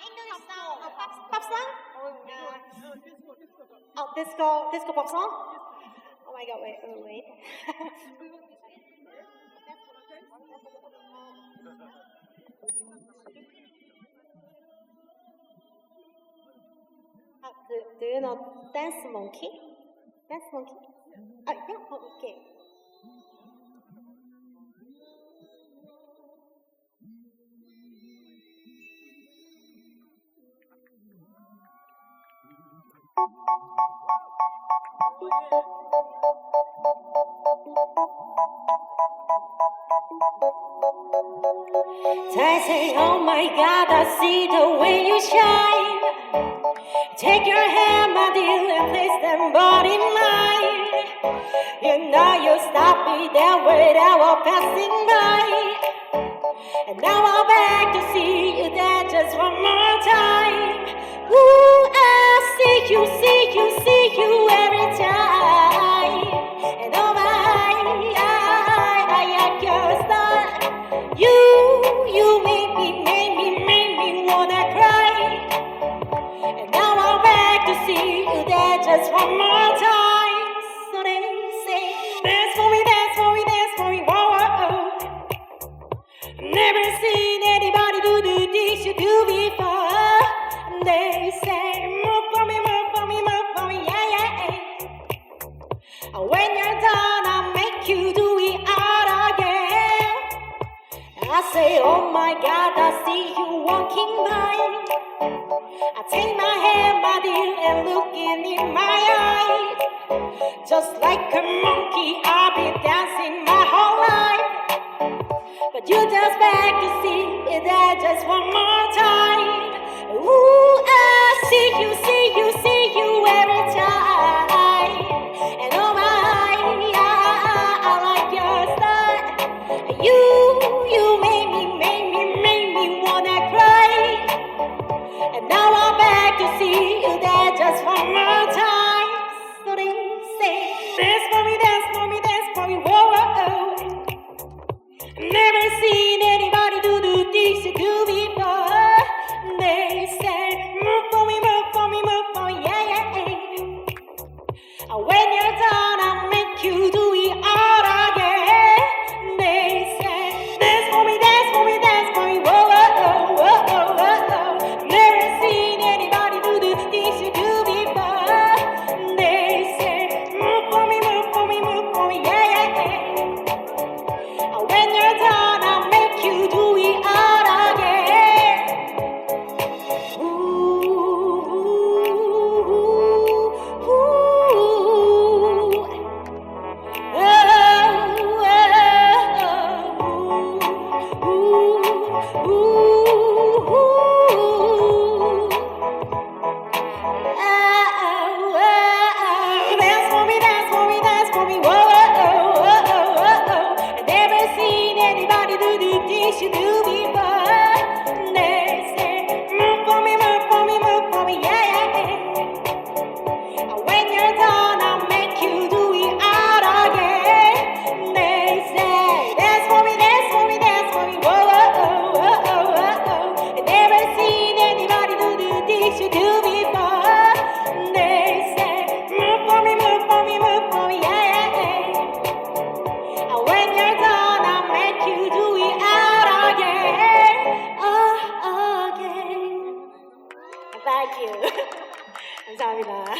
English song, pop song? Oh, disco pop song? Oh my God, wait. Do you know Dance Monkey? Dance Monkey? Yeah, okay. I say, oh my God, I see the way you shine. Take your hand, my dear, and place them both in mine. You know you stopped me there without passing by. And now I'm back to see you there just one more time. Ooh, I see you every time. And oh my, I like your style. You make me wanna cry. And now I'm back to see you there just one more time. So they say, dance for me, whoa, whoa, oh. Never seen anybody do the things you do before. They say, move for me, yeah, yeah. When you're done, I'll make you do it all again. I say, oh my God, I see you walking by. I take my hand, my dear, and looking in my eyes. Just like a monkey, I've been dancing my whole life. But you just beg to see it there just one more time. Ooh, I see you every time. And oh my, I like your style. You make me wanna cry. And now I'm back to see you there just one more time. So they say, dance for me, whoa, whoa, oh. Never seen anybody do the things you do before. They say, move for me, yeah, yeah. When you're done, I'll make you do it all again. They say, dance for me, whoa, whoa, whoa, whoa, whoa. Never seen anybody do the things you do before. They say, move for me, yeah, yeah. When you're done, I'll make you do it all again. Ooh, ooh, ooh. Ooh, ooh, ooh. Dance for me, whoa, whoa, whoa, whoa, whoa. I never seen anybody do the things you do before. They say, move for me, yeah, yeah. When you're done, I'll make you do it all again. They say, dance for me, whoa, whoa, whoa, whoa, whoa. I never seen anybody do the things you do before. They say, move for me, yeah, yeah. When you're done, I'll make you do it all again. Again. Thank you. 감사합니다.